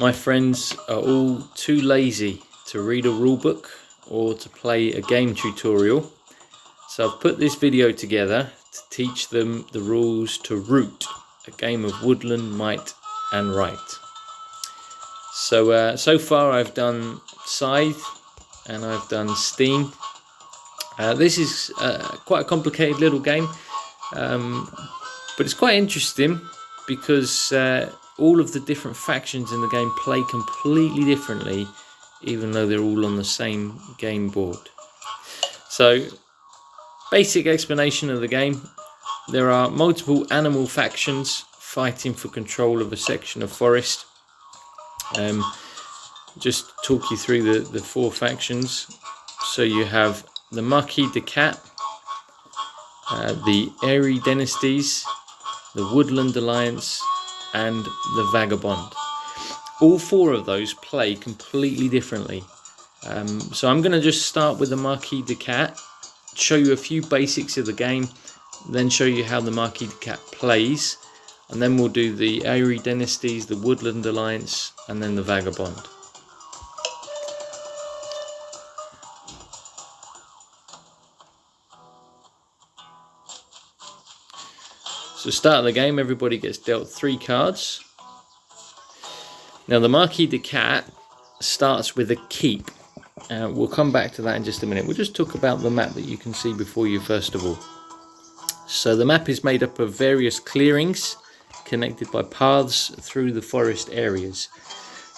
My friends are all too lazy to read a rulebook or to play a game tutorial, so I've put this video together to teach them the rules to Root, a game of woodland might and right. So far I've done Scythe and I've done Steam. This is quite a complicated little game, but it's quite interesting because all of the different factions in the game play completely differently, even though they're all on the same game board. So, basic explanation of the game: there are multiple animal factions fighting for control of a section of forest. Just talk you through the four factions. So you have the Marquis de Cat, the Airy Dynasties, the Woodland Alliance, and the Vagabond. All four of those play completely differently. So I'm going to just start with the Marquis de Cat, show you a few basics of the game, then show you how the Marquis de Cat plays, and then we'll do the Airy Dynasties, the Woodland Alliance, and then the Vagabond. So start of the game, everybody gets dealt 3 cards. Now the Marquis de Cat starts with a keep. We'll come back to that in just a minute. We'll just talk about the map that you can see before you first of all. So the map is made up of various clearings connected by paths through the forest areas.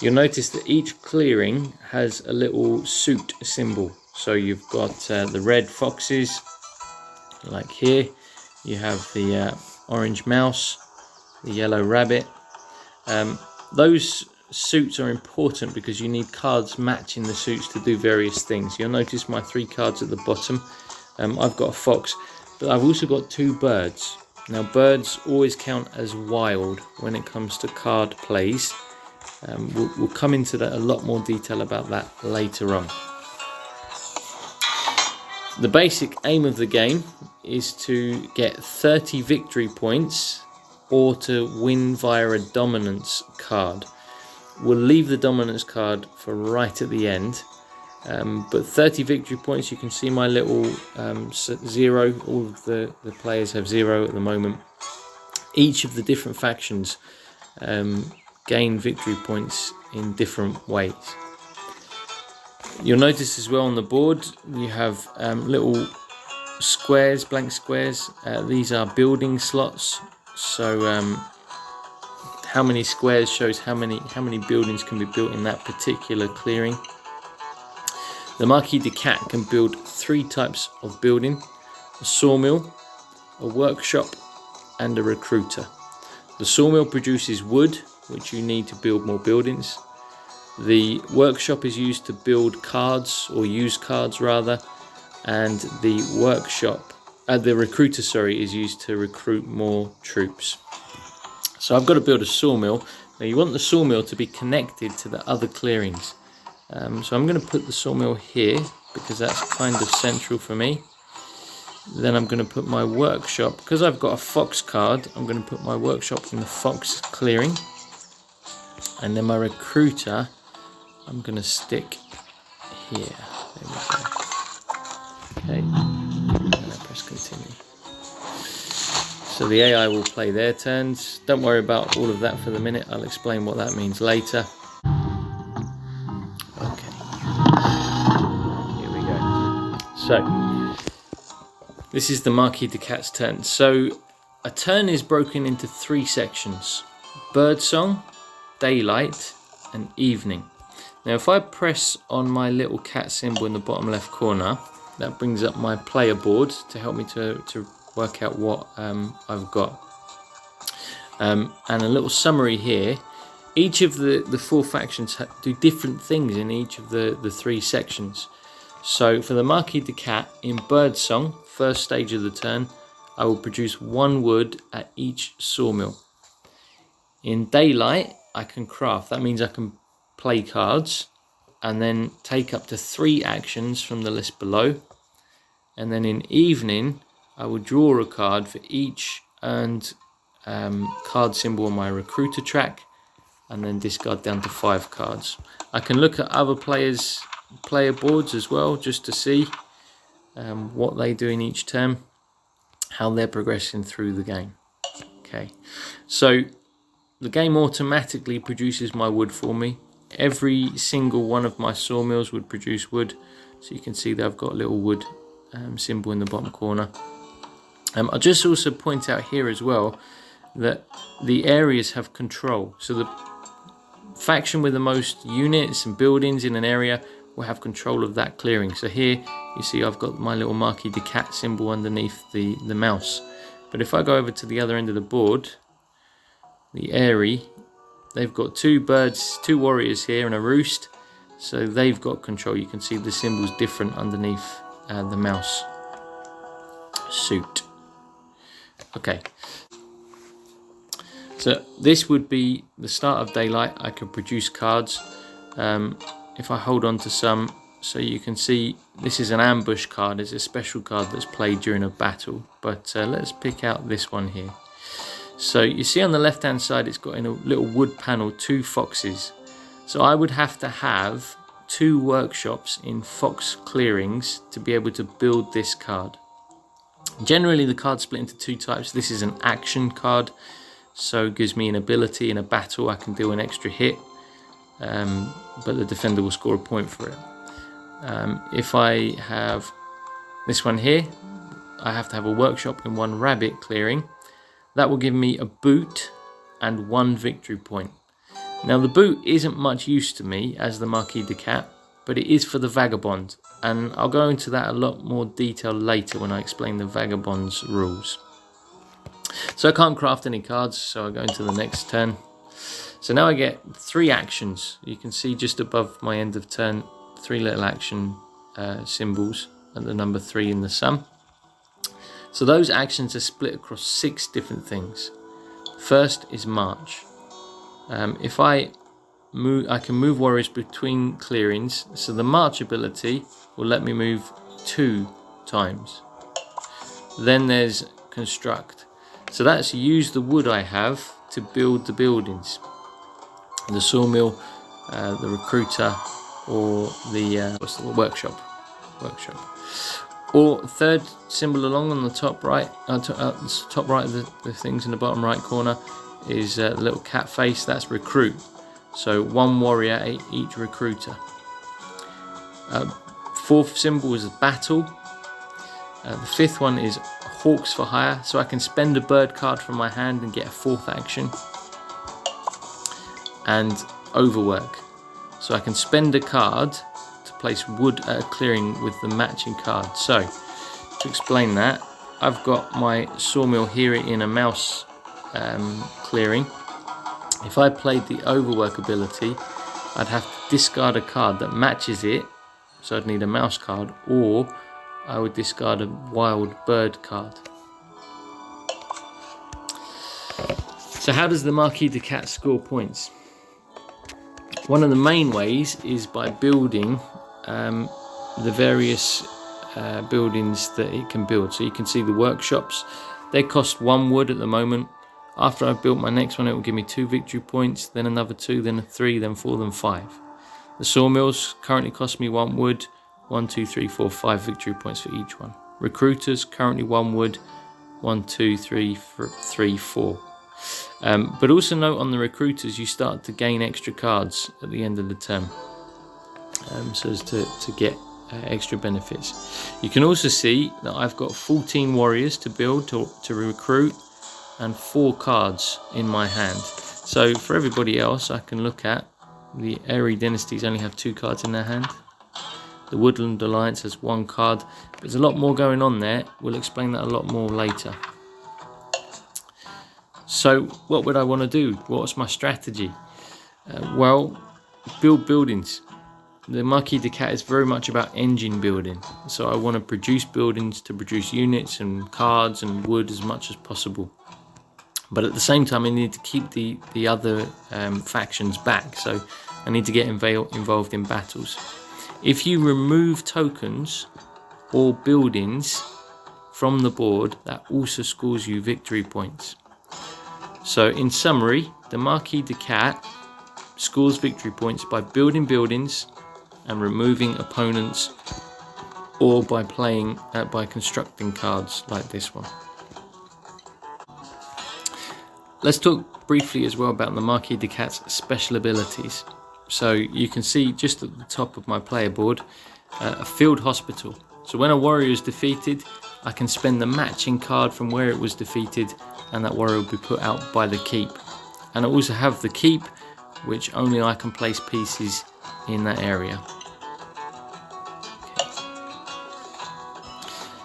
You'll notice that each clearing has a little suit symbol. So you've got the red foxes, like here. You have the orange mouse, the yellow rabbit. Those suits are important because you need cards matching the suits to do various things. You'll notice my 3 cards at the bottom. I've got a fox, but I've also got 2 birds. Now birds always count as wild when it comes to card plays. We'll come into that a lot more detail about that later on. The basic aim of the game is to get 30 victory points or to win via a dominance card. We'll leave the dominance card for right at the end, but 30 victory points, you can see my little 0, all of the players have 0 at the moment. Each of the different factions gain victory points in different ways. You'll notice as well on the board you have little squares, blank squares. These are building slots. So how many squares shows how many buildings can be built in that particular clearing. The Marquis de Cat can build 3 types of building: a sawmill, a workshop, and a recruiter. The sawmill produces wood, which you need to build more buildings. The workshop is used to build cards, or use cards rather, and the recruiter, is used to recruit more troops. So I've got to build a sawmill. Now you want the sawmill to be connected to the other clearings. So I'm going to put the sawmill here because that's kind of central for me. Then I'm going to put my workshop, because I've got a fox card, I'm going to put my workshop in the fox clearing. And then my recruiter I'm going to stick here. There we go. Okay, and I press continue. So the AI will play their turns. Don't worry about all of that for the minute. I'll explain what that means later. Okay, here we go. So this is the Marquis de Cat's turn. So a turn is broken into 3 sections: birdsong, daylight, and evening. Now if I press on my little cat symbol in the bottom left corner, that brings up my player board to help me to work out what I've got. And a little summary here. Each of the 4 factions do different things in each of the 3 sections. So for the Marquis de Cat, in birdsong, first stage of the turn, I will produce 1 wood at each sawmill. In daylight, I can craft. That means I can play cards and then take up to 3 actions from the list below. And then in evening, I will draw a card for each earned card symbol on my recruiter track, and then discard down to 5 cards. I can look at other players' player boards as well, just to see what they do in each turn, how they're progressing through the game. Okay, so the game automatically produces my wood for me. Every single one of my sawmills would produce wood, so you can see that I've got a little wood symbol in the bottom corner. I'll just also point out here as well that the areas have control. So the faction with the most units and buildings in an area will have control of that clearing. So here you see I've got my little Marquis de Cat symbol underneath the mouse. But if I go over to the other end of the board, the Airy, they've got 2 birds, 2 warriors here and a roost. So they've got control. You can see the symbol's different underneath the mouse suit. Okay, so this would be the start of daylight. I can produce cards. If I hold on to some, so you can see this is an ambush card. It's a special card that's played during a battle. But let's pick out this one here. So you see on the left hand side it's got in a little wood panel 2 foxes. So I would have to have 2 workshops in fox clearings to be able to build this card. Generally the card's split into 2 types. This is an action card, so it gives me an ability in a battle. I can do an extra hit, but the defender will score a point for it. If I have this one here, I have to have a workshop in 1 rabbit clearing. That will give me a boot and 1 victory point. Now the boot isn't much use to me as the Marquis de Cat, but it is for the vagabond, and I'll go into that a lot more detail later when I explain the vagabond's rules. So I can't craft any cards, so I go into the next turn. So now I get 3 actions. You can see just above my end of turn 3 little action symbols and the number 3 in the sum. So those actions are split across 6 different things. First is march. If I move, I can move warriors between clearings. So the march ability will let me move 2 times. Then there's construct. So that's use the wood I have to build the buildings. The sawmill, the recruiter, or the workshop. Or third symbol along on the top right, top right of the things in the bottom right corner is a little cat face. That's recruit. So 1 warrior each recruiter. 4th symbol is battle. The 5th one is hawks for hire. So I can spend a bird card from my hand and get a 4th action. And overwork. So I can spend a card to place wood at a clearing with the matching card. So to explain that, I've got my sawmill here in a mouse clearing. If I played the overwork ability, I'd have to discard a card that matches it, so I'd need a mouse card, or I would discard a wild bird card. So how does the Marquis de Cat score points? One of the main ways is by building the various buildings that it can build. So you can see the workshops, they cost 1 wood at the moment. After I've built my next one, it will give me 2 victory points, then another 2, then 3, then 4, then 5. The sawmills currently cost me 1 wood, 1, 2, 3, 4, 5 victory points for each one. Recruiters, currently 1 wood, 1, 2, 3, 4. But also note on the recruiters, you start to gain extra cards at the end of the term, so as to get extra benefits. You can also see that I've got 14 warriors to build, to recruit, and 4 cards in my hand. So for everybody else, I can look at the Airy dynasties only have 2 cards in their hand. The Woodland Alliance has 1 card. There's a lot more going on there. We'll explain that a lot more later. So what would I want to do? What's my strategy? Well, build buildings. The Marquis de Cat is very much about engine building. So I want to produce buildings to produce units and cards and wood as much as possible. But at the same time, I need to keep the other factions back. So I need to get involved in battles. If you remove tokens or buildings from the board, that also scores you victory points. So in summary, the Marquis de Cat scores victory points by building buildings and removing opponents, or by playing by constructing cards like this one. Let's talk briefly as well about the Marquis de Cat's special abilities. So you can see just at the top of my player board a field hospital. So when a warrior is defeated, I can spend the matching card from where it was defeated, and that warrior will be put out by the keep. And I also have the keep, which only I can place pieces in that area. Okay.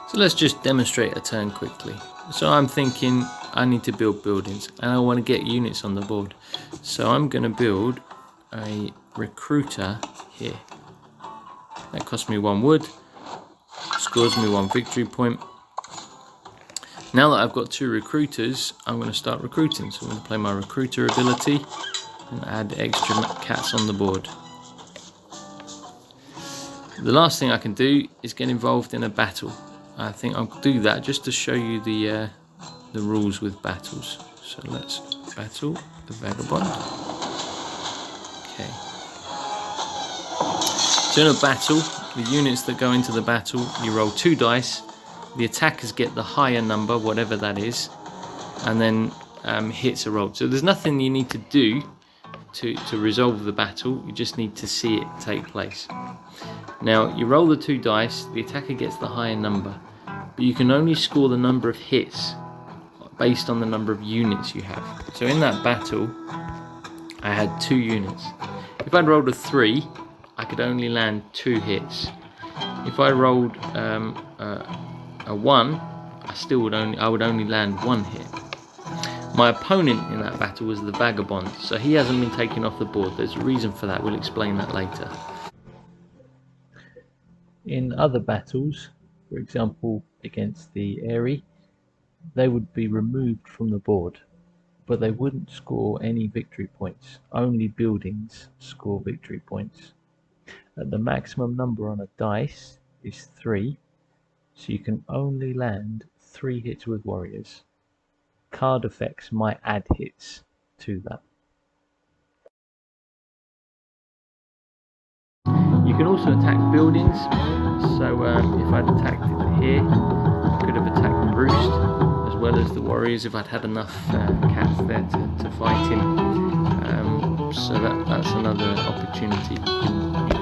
So let's just demonstrate a turn quickly. So I'm thinking I need to build buildings and I want to get units on the board. So I'm going to build a recruiter here. That costs me 1 wood, scores me 1 victory point. Now that I've got 2 recruiters, I'm going to start recruiting. So I'm going to play my recruiter ability and add extra cats on the board. The last thing I can do is get involved in a battle. I think I'll do that just to show you the rules with battles. So let's battle the vagabond. Okay. So in a battle, the units that go into the battle, you roll 2 dice. The attackers get the higher number, whatever that is, and then hits are rolled. So there's nothing you need to do to resolve the battle. You just need to see it take place. Now you roll the 2 dice. The attacker gets the higher number, but you can only score the number of hits based on the number of units you have. So in that battle, I had 2 units. If I'd rolled a 3, I could only land 2 hits. If I rolled a 1, I would only land 1 hit. My opponent in that battle was the vagabond, so he hasn't been taken off the board. There's a reason for that. We'll explain that later. In other battles, for example against the Aerie, they would be removed from the board, but they wouldn't score any victory points. Only buildings score victory points. The maximum number on a dice is 3, so you can only land 3 hits with warriors. Card effects might add hits to that. You can also attack buildings. So if I'd attacked it here, I could have attacked the roost as well as the warriors if I'd had enough cats there to fight him. So that's another opportunity. You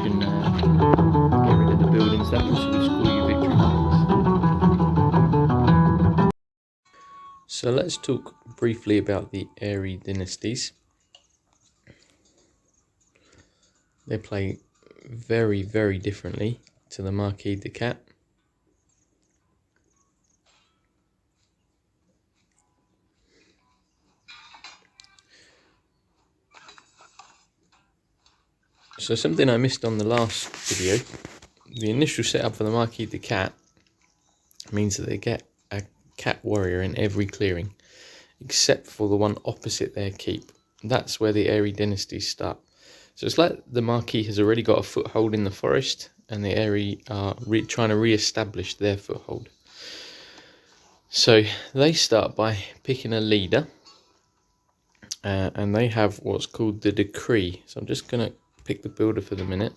can get rid of the buildings. That also will score you victory points. So let's talk briefly about the Aerie dynasties. They play very, very differently to the Marquis de Cat. So something I missed on the last video, the initial setup for the Marquis de Cat means that they get a cat warrior in every clearing, except for the one opposite their keep. That's where the Aerie dynasties start. So it's like the Marquis has already got a foothold in the forest, and the Aerie are trying to re-establish their foothold. So they start by picking a leader, and they have what's called the decree. So I'm just going to pick the builder for the minute.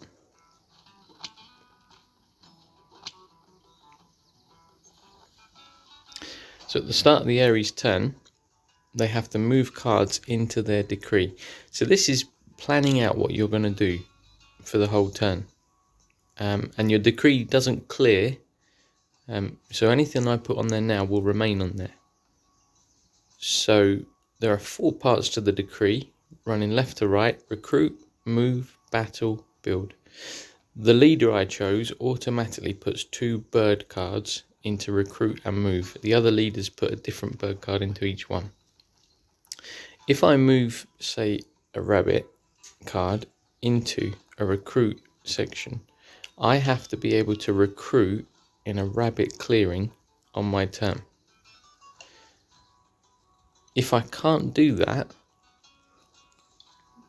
So at the start of the Aerie's turn, they have to move cards into their decree. So this is planning out what you're going to do for the whole turn. And your decree doesn't clear, so anything I put on there now will remain on there. So there are 4 parts to the decree, running left to right: recruit, move, battle, build. The leader I chose automatically puts 2 bird cards into recruit and move. The other leaders put a different bird card into each one. If I move, say, a rabbit card into a recruit section, I have to be able to recruit in a rabbit clearing on my turn. If I can't do that,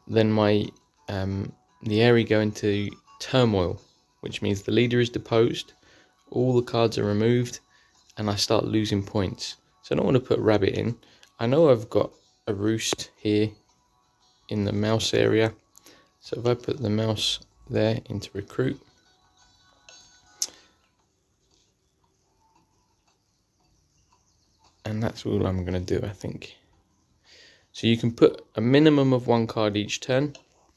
then the Aerie go into turmoil, which means the leader is deposed, all the cards are removed, and I start losing points. So I don't want to put rabbit in. I know I've got a roost here in the mouse area, So if I put the mouse there into recruit, and that's all I'm going to do, I think. So you can put a minimum of 1 card each turn,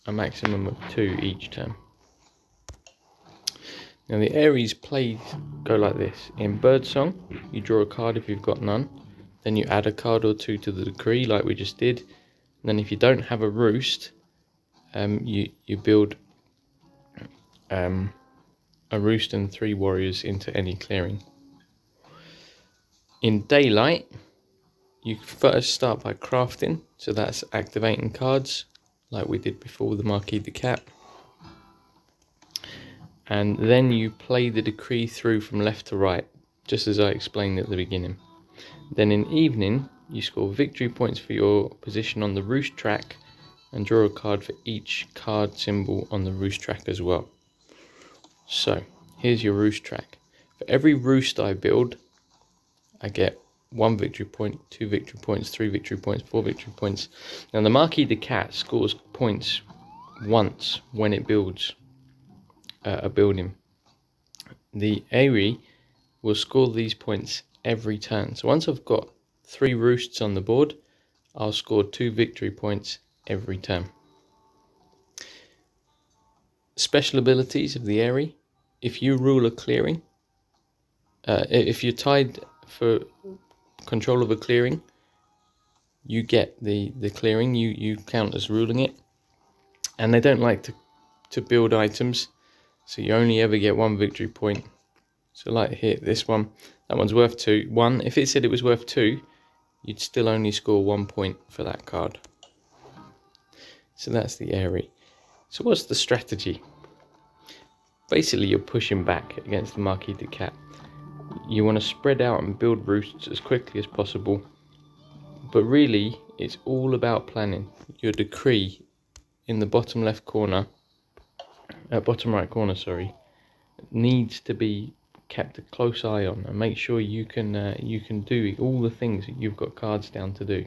a maximum of 2 each turn. Now the Aries plays go like this. In Birdsong, you draw a card if you've got none. Then you add a card or 2 to the decree like we just did. And then if you don't have a roost, you build a roost and 3 warriors into any clearing. In Daylight, you first start by crafting, so that's activating cards like we did before with the Marquis de Cat. And then you play the decree through from left to right, just as I explained at the beginning. Then in Evening, you score victory points for your position on the roost track and draw a card for each card symbol on the roost track as well. So here's your roost track. For every roost I build, I get 1 victory point, 2 victory points, 3 victory points, 4 victory points. Now the Marquis de Cat scores points once when it builds a building. The Aerie will score these points every turn. So once I've got 3 roosts on the board, I'll score 2 victory points every turn. Special abilities of the Aerie. If you rule a clearing, if you're tied for control of a clearing, you get the clearing, you count as ruling it. And they don't like to build items, so you only ever get 1 victory point. So like here, this one, that one's worth 2. 1, if it said it was worth 2, you'd still only score 1 point for that card. So that's the Aerie. So what's the strategy? Basically you're pushing back against the Marquis de Cat. You want to spread out and build roosts as quickly as possible. But really, it's all about planning. Your decree in the bottom left corner, bottom right corner, sorry, needs to be kept a close eye on, and make sure you can do all the things that you've got cards down to do.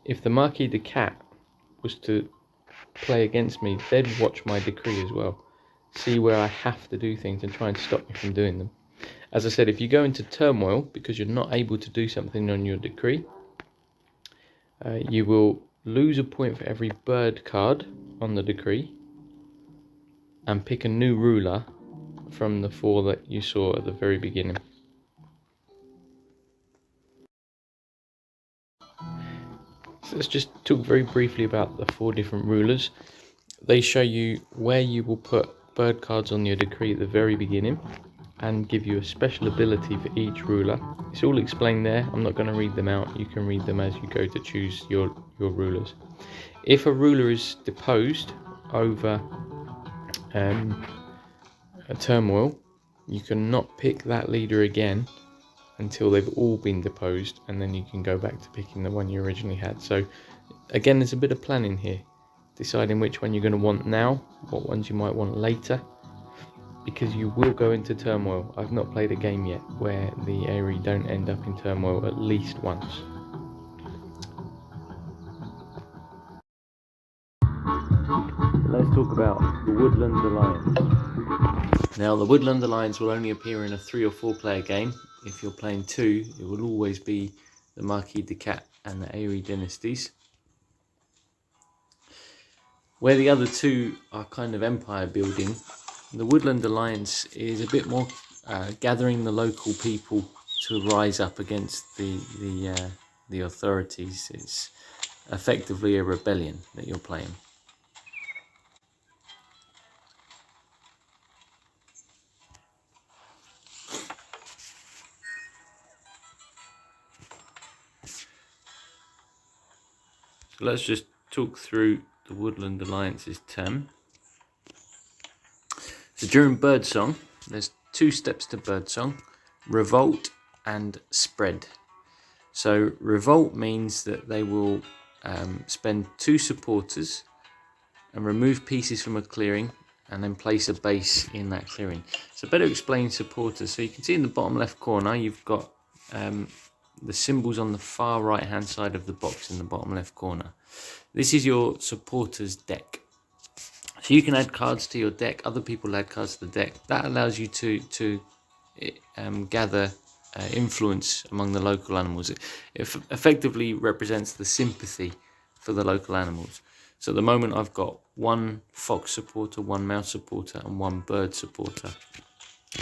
If the Marquis de Cat was to play against me, they'd watch my decree as well, see where I have to do things and try and stop me from doing them. As I said, if you go into turmoil because you're not able to do something on your decree, you will lose a point for every bird card on the decree and pick a new ruler from the 4 that you saw at the very beginning. So let's just talk very briefly about the 4 different rulers. They show you where you will put bird cards on your decree at the very beginning and give you a special ability for each ruler. It's all explained there. I'm not going to read them out. You can read them as you go to choose your rulers. If a ruler is deposed over a turmoil, you cannot pick that leader again until they've all been deposed, and then you can go back to picking the one you originally had. So again, there's a bit of planning here, deciding which one you're going to want now, what ones you might want later, because you will go into turmoil. I've not played a game yet where the Aerie don't end up in turmoil at least once. Let's talk about the Woodland Alliance. Now, the Woodland Alliance will only appear in a 3 or 4 player game. If you're playing 2, it will always be the Marquis de Cat and the Aerie dynasties. Where the other 2 are kind of empire building, the Woodland Alliance is a bit more gathering the local people to rise up against the authorities. It's effectively a rebellion that you're playing. So let's just talk through the Woodland Alliance's term. So during Birdsong, there's 2 steps to Birdsong: revolt and spread. So revolt means that they will spend 2 supporters and remove pieces from a clearing and then place a base in that clearing. So better explain supporters. So you can see in the bottom left corner, you've got the symbols on the far right hand side of the box in the bottom left corner. This is your supporters deck. So you can add cards to your deck. Other people add cards to the deck. That allows you to gather influence among the local animals. It effectively represents the sympathy for the local animals. So at the moment I've got one fox supporter, one mouse supporter, and one bird supporter.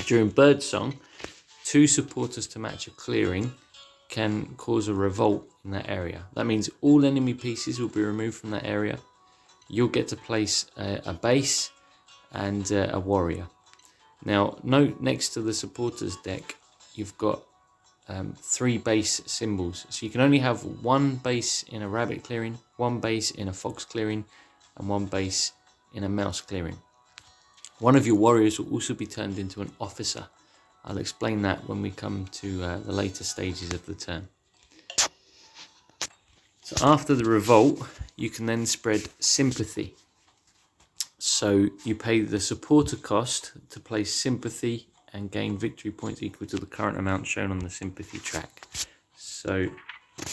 During bird song, 2 supporters to match a clearing can cause a revolt in that area. That means all enemy pieces will be removed from that area. You'll get to place a base and a warrior. Now, note next to the supporters deck, you've got 3 base symbols. So you can only have 1 base in a rabbit clearing, 1 base in a fox clearing, and 1 base in a mouse clearing. One of your warriors will also be turned into an officer. I'll explain that when we come to the later stages of the turn. So after the revolt, you can then spread sympathy. So you pay the supporter cost to place sympathy and gain victory points equal to the current amount shown on the sympathy track. So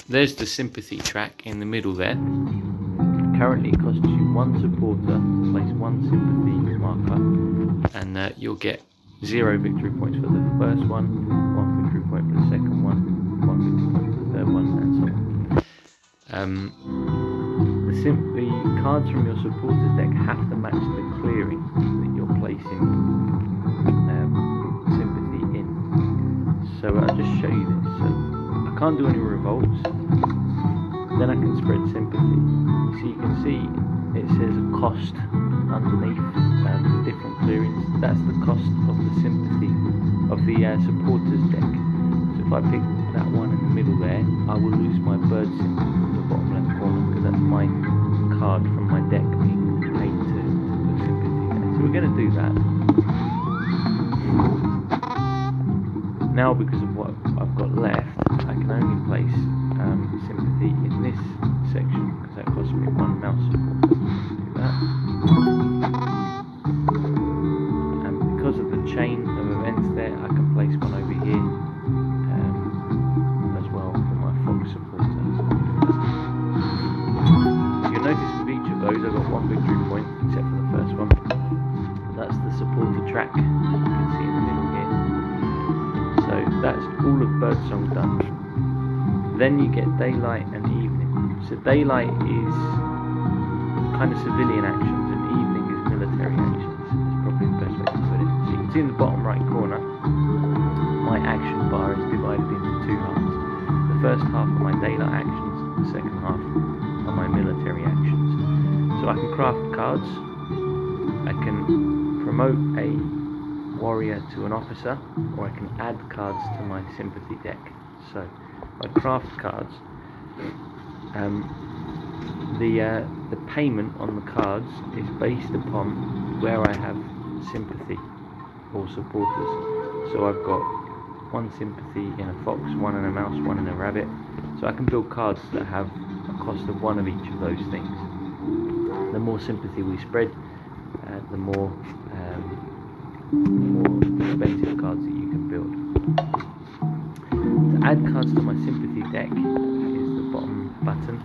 there's the sympathy track in the middle there. Currently it costs you 1 supporter to place 1 sympathy marker, and you'll get 0 victory points for the first one, 1 victory point for the second one, 1 victory point for the third one, and so on. The cards from your supporters deck have to match the clearing that you're placing sympathy in. So I'll just show you this. So I can't do any revolts, then I can spread sympathy. So you can see it says a cost underneath the different clearings. That's the cost of the sympathy of the supporters deck. So if I pick that one in the middle there, I will lose my bird symbol in the bottom left corner, because that's my card from my deck being paid to put sympathy there. So we're going to do that. Now, because of what I've got left, I can only place sympathy in this section, because that costs me 1 mouse supporter. Do that. And because of the chain of events there, I can place one over here as well for my fox supporter. So you'll notice with each of those I've got 1 victory point, except for the first one. That's the supporter track you can see in the middle here. So that's all of birdsong done. Then you get daylight and evening. So daylight is kind of civilian actions and evening is military actions. That's probably the best way to put it. So you can see in the bottom right corner, my action bar is divided into 2 halves. The first half are my daylight actions, the second half are my military actions. So I can craft cards, I can promote a warrior to an officer, or I can add cards to my sympathy deck. So if I craft cards, the payment on the cards is based upon where I have sympathy or supporters. So I've got 1 sympathy in a fox, 1 in a mouse, 1 in a rabbit. So I can build cards that have a cost of 1 of each of those things. The more sympathy we spread, the more expensive cards that you can build. To add cards to my sympathy deck is the bottom button.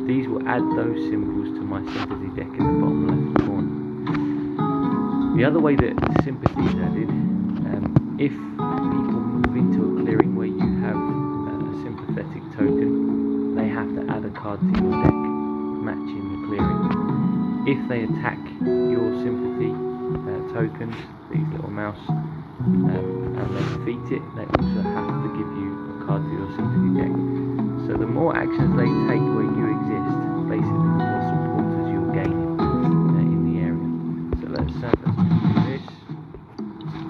These will add those symbols to my sympathy deck in the bottom left corner. The other way that sympathy is added, if people move into a clearing where you have a sympathetic token, they have to add a card to your deck matching the clearing. If they attack your sympathy tokens, these little mouse, and they defeat it, they also have to give you a card to your sympathy deck. So the more actions they take where you exist, basically the more supporters you'll gain in the area. So let's do this,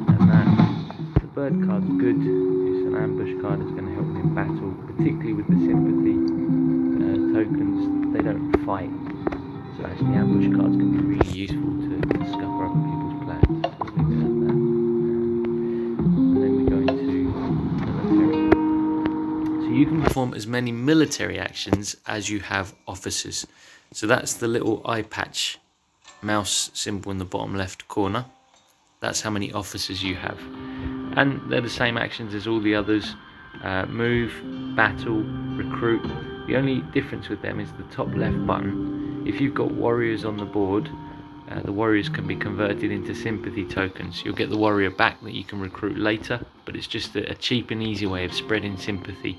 and that. The bird card's good. It's an ambush card. It's going to help me in battle, particularly with the sympathy tokens. They don't fight, so actually ambush cards can be really useful to discover other people's plans. So we'll leave it at that. And then we go into military. So you can perform as many military actions as you have officers. So that's the little eye patch mouse symbol in the bottom left corner. That's how many officers you have. And they're the same actions as all the others. Move, battle, recruit. The only difference with them is the top left button If you've got warriors on the board, the warriors can be converted into sympathy tokens. You'll get the warrior back that you can recruit later, but it's just a cheap and easy way of spreading sympathy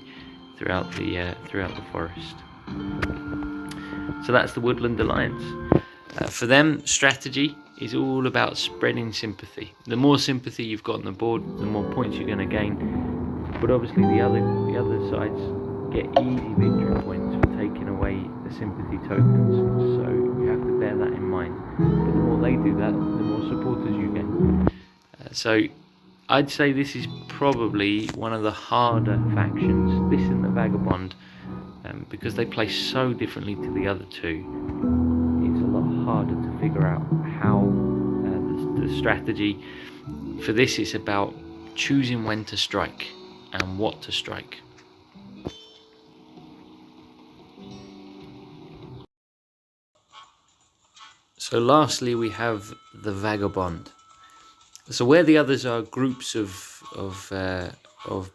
throughout the forest. So that's the Woodland Alliance. For them, strategy is all about spreading sympathy. The more sympathy you've got on the board, the more points you're going to gain. But obviously the other sides get easy victory points for taking away the sympathy tokens. So you have to bear that in mind. But the more they do that, the more supporters you gain. So I'd say this is probably one of the harder factions, this and the Vagabond, because they play so differently to the other two. It's a lot harder to figure out how the strategy. For this, it's about choosing when to strike and what to strike. So lastly, we have the Vagabond. So where the others are groups of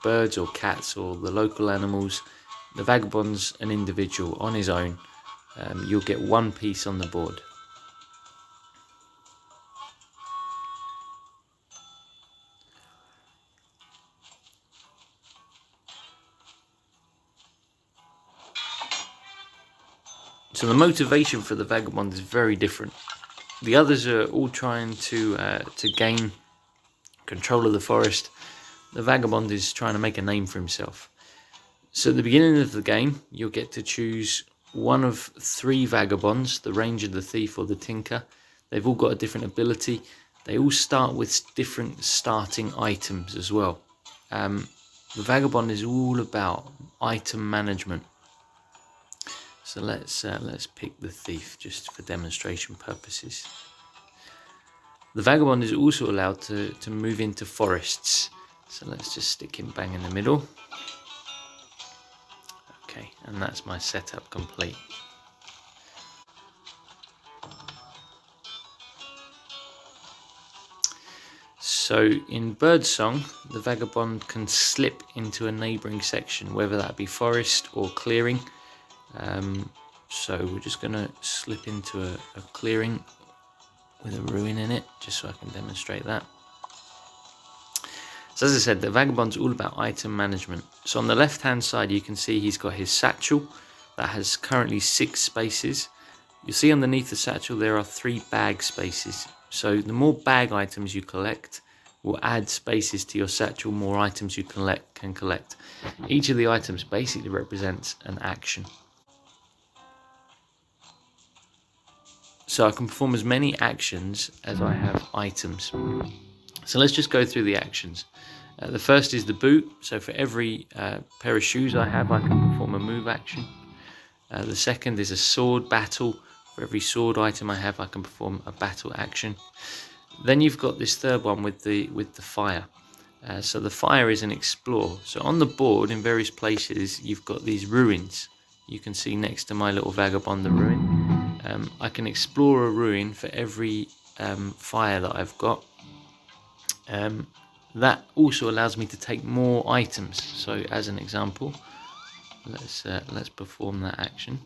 birds or cats or the local animals, the Vagabond's an individual on his own. You'll get one piece on the board. So the motivation for the Vagabond is very different. The others are all trying to gain control of the forest. The Vagabond is trying to make a name for himself. So at the beginning of the game, you'll get to choose one of 3 Vagabonds, the Ranger, the Thief or the Tinker. They've all got a different ability. They all start with different starting items as well. The Vagabond is all about item management. So let's pick the Thief just for demonstration purposes. The Vagabond is also allowed to move into forests. So let's just stick him bang in the middle. Okay, and that's my setup complete. So in Birdsong, the Vagabond can slip into a neighbouring section, whether that be forest or clearing. So we're just going to slip into a clearing with a ruin in it, just so I can demonstrate that. So as I said, the Vagabond's all about item management. So on the left hand side you can see he's got his satchel that has currently 6 spaces. You'll see underneath the satchel there are 3 bag spaces. So the more bag items you collect will add spaces to your satchel, more items you can collect. Each of the items basically represents an action. So I can perform as many actions as I have items. So let's just go through the actions. The first is the boot. So for every pair of shoes I have, I can perform a move action. The second is a sword battle. For every sword item I have, I can perform a battle action. Then you've got this third one with the fire. So the fire is an explore. So on the board in various places, you've got these ruins. You can see next to my little Vagabond the ruin. I can explore a ruin for every fire that I've got. That also allows me to take more items. So as an example, let's perform that action.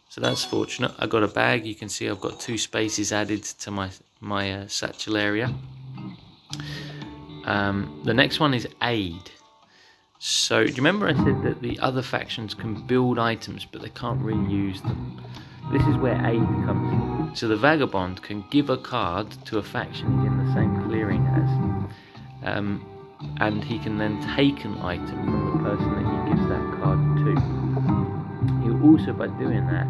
So that's fortunate. I got a bag. You can see I've got 2 spaces added to my satchel area. The next one is aid. So do you remember I said that the other factions can build items but they can't really use them? This is where aid comes in. So the Vagabond can give a card to a faction he's in the same clearing as, and he can then take an item from the person that he gives that card to. He'll also, by doing that,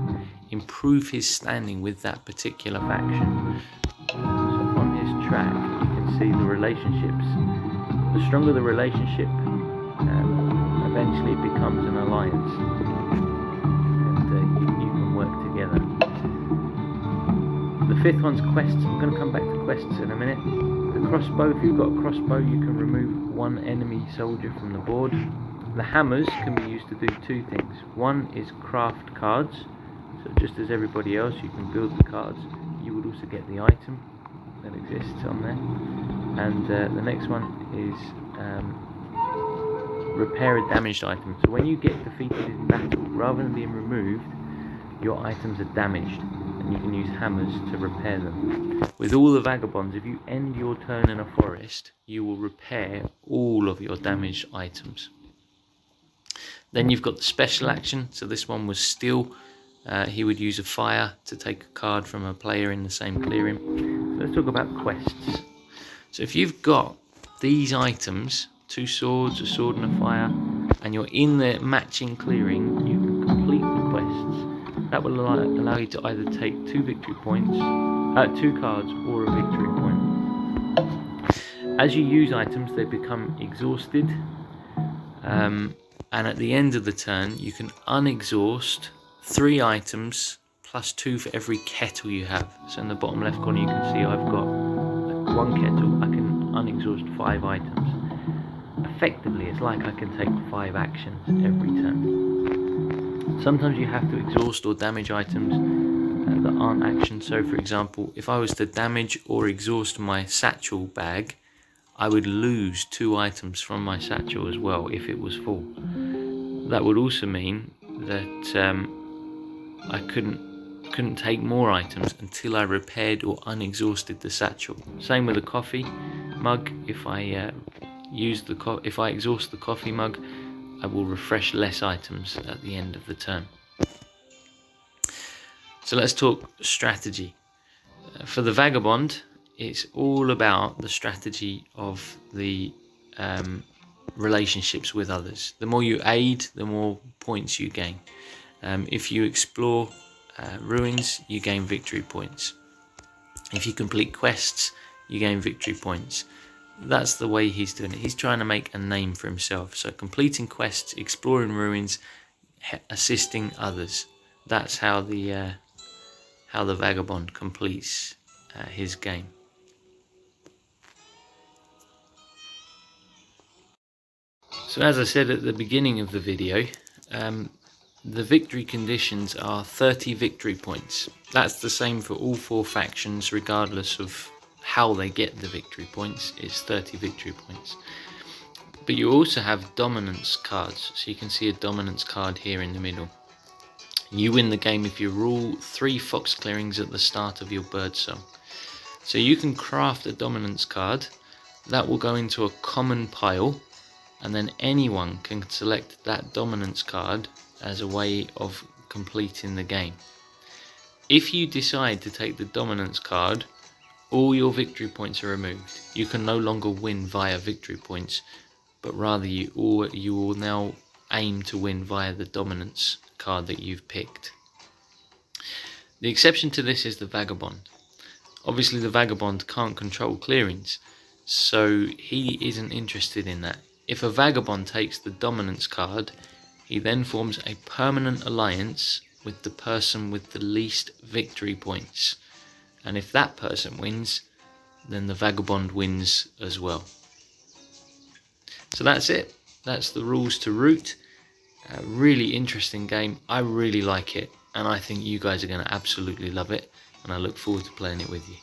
improve his standing with that particular faction. So on his track you can see the relationships. The stronger the relationship, eventually it becomes an alliance, and you can work together. The 5th one's quests. I'm going to come back to quests in a minute. The crossbow, if you've got a crossbow, you can remove 1 enemy soldier from the board. The hammers can be used to do 2 things. One is craft cards, so just as everybody else you can build the cards, you would also get the item that exists on there. And the next one is repair a damaged item. So when you get defeated in battle, rather than being removed, your items are damaged, and you can use hammers to repair them. With all the vagabonds, if you end your turn in a forest, you will repair all of your damaged items. Then you've got the special action. So this one was steal. He would use a fire to take a card from a player in the same clearing. So let's talk about quests. So if you've got these items, 2 swords, a sword and a fire, and you're in the matching clearing, you can complete the quests. That will allow you to either take 2 victory points, 2 cards, or a victory point. As you use items, they become exhausted, and at the end of the turn, you can unexhaust 3 items plus 2 for every kettle you have. So in the bottom left corner, you can see I've got 1 kettle. I can unexhaust 5 items. Effectively, it's like I can take 5 actions every turn. Sometimes you have to exhaust or damage items that aren't actions. So for example, if I was to damage or exhaust my satchel bag, I would lose 2 items from my satchel as well if it was full. That would also mean that I couldn't take more items until I repaired or unexhausted the satchel. Same with a coffee mug. If I exhaust the coffee mug, I will refresh less items at the end of the turn. So let's talk strategy. For the vagabond, it's all about the strategy of the relationships with others. The more you aid, the more points you gain. If you explore ruins, you gain victory points. If you complete quests, you gain victory points. That's the way he's doing it. He's trying to make a name for himself. So completing quests, exploring ruins, assisting others. That's how the vagabond completes his game. So as I said at the beginning of the video, the victory conditions are 30 victory points. That's the same for all 4 factions, regardless of how they get the victory points. It's 30 victory points. But you also have dominance cards. So you can see a dominance card here in the middle. You win the game if you rule 3 fox clearings at the start of your bird song. So you can craft a dominance card that will go into a common pile, and then anyone can select that dominance card as a way of completing the game. If you decide to take the dominance card, all your victory points are removed. You can no longer win via victory points, but rather you will now aim to win via the dominance card that you've picked. The exception to this is the vagabond. Obviously the vagabond can't control clearings, so he isn't interested in that. If a vagabond takes the dominance card, he then forms a permanent alliance with the person with the least victory points. And if that person wins, then the vagabond wins as well. So that's it. That's the rules to Root. A really interesting game. I really like it, and I think you guys are going to absolutely love it, and I look forward to playing it with you.